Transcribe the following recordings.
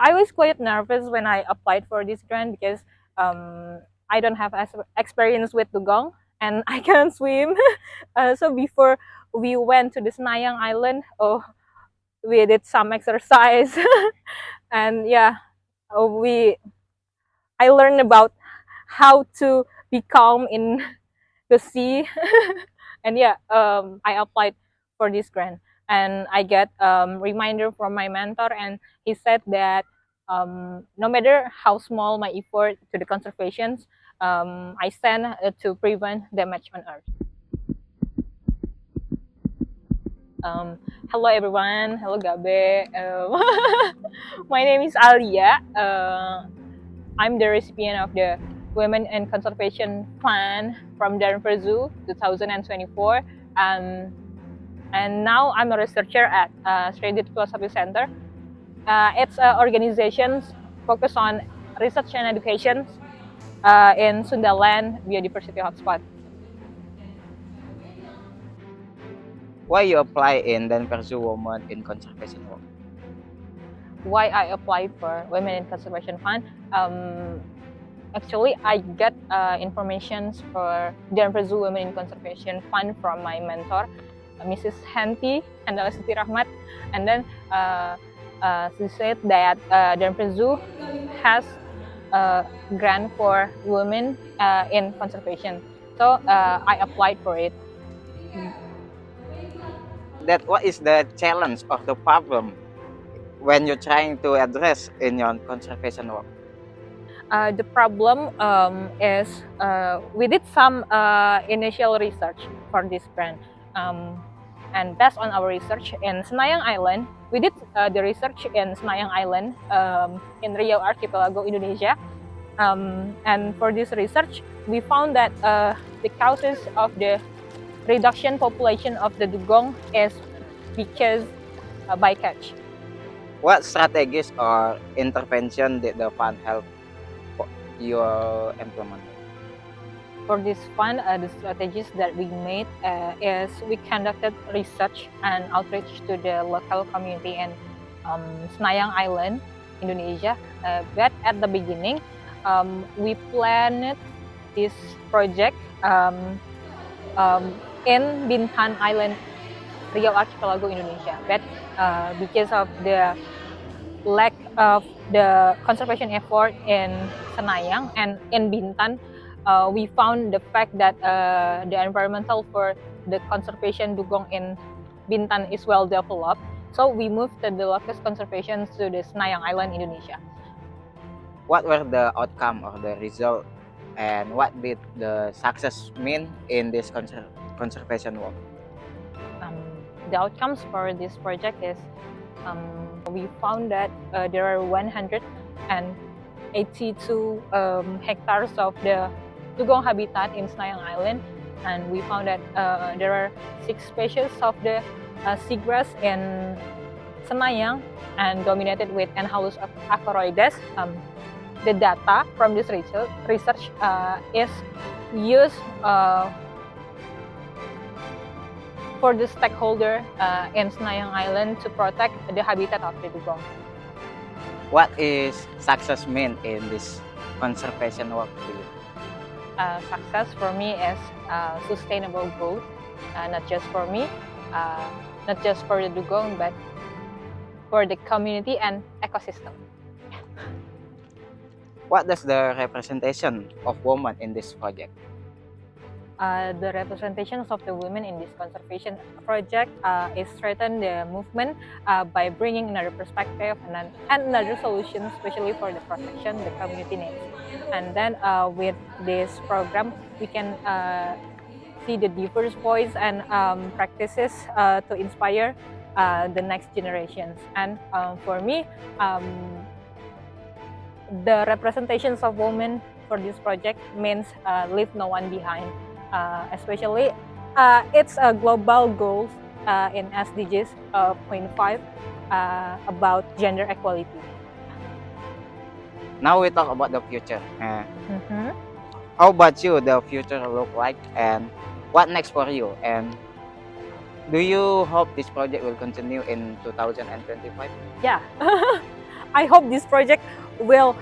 I was quite nervous when I applied for this grant because I don't have experience with dugong and I can't swim. So before we went to the Senayang Island, oh, we did some exercise, and yeah, we I learned about how to be calm in the sea. And yeah, I applied for this grant, and I get reminder from my mentor, and he said that no matter how small my effort to the conservations, I stand to prevent damage on earth. um, Hello everyone, hello Gabe. My name is Alia. I'm the recipient of the Women in Conservation Fund from Denver Zoo 2024. Um, and now I'm a researcher at Stranded Philosophy Center. It's organizations focused on research and education in Sundaland Biodiversity Hotspot. Why you apply in then pursue women in conservation work? Why I applied for Women in Conservation Fund? Actually, I get information for Denver Zoo Women in Conservation Fund from my mentor, Mrs. Hanti and Siti Rahmat. And then she said that Denver Zoo has a grant for women in conservation. So I applied for it. That what is the challenge of the problem when you're trying to address in your conservation work? The problem is we did some initial research for this brand. And based on our research in Senayang Island, we did the research in Senayang Island in Riau Archipelago, Indonesia. And for this research, we found that the causes of the reduction population of the dugong is because bycatch. What strategies or intervention did the fund help your implement? For this fund, the strategies that we made is we conducted research and outreach to the local community in Senayang Island, Indonesia. But at the beginning, we planned this project in Bintan Island, Riau Archipelago, Indonesia. But because of the lack of the conservation effort in Senayang and in Bintan, we found the fact that the environmental for the conservation dugong in Bintan is well developed. So we moved the locust conservation to the Senayang Island, Indonesia. What were the outcome or the result, and what did the success mean in this conservation work? The outcomes for this project is we found that there are 182 hectares of the dugong habitat in Senayang Island, and we found that there are 6 species of the seagrass in Senayang and dominated with Enhalus acoroides. The data from this research is used for the stakeholder in Senayang Island to protect the habitat of the dugong. What is success mean in this conservation work to you? Success for me is sustainable growth, not just for me, not just for the dugong, but for the community and ecosystem. What does the representation of women in this project? The representations of the women in this conservation project is strengthen the movement by bringing another perspective and another solution, especially for the protection the community needs. And then with this program, we can see the diverse voice and practices to inspire the next generations. And for me, the representations of women for this project means leave no one behind. Especially it's a global goal in SDGs 0.5 about gender equality. Now we talk about the future. How about you, the future look like, and what next for you? And do you hope this project will continue in 2025? Yeah, I hope this project will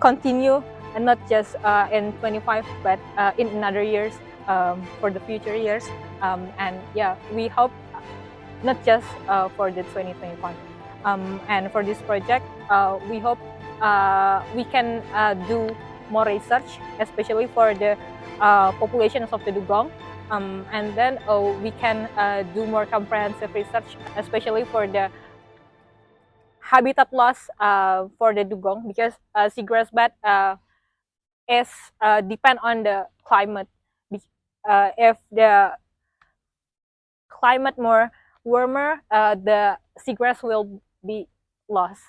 continue, and not just in 25, but in another years, for the future years. And yeah, we hope not just for the 2025. And for this project, we hope we can do more research, especially for the populations of the dugong. And then we can do more comprehensive research, especially for the habitat loss for the dugong, because seagrass bed is depend on the climate. If the climate more warmer, the seagrass will be lost.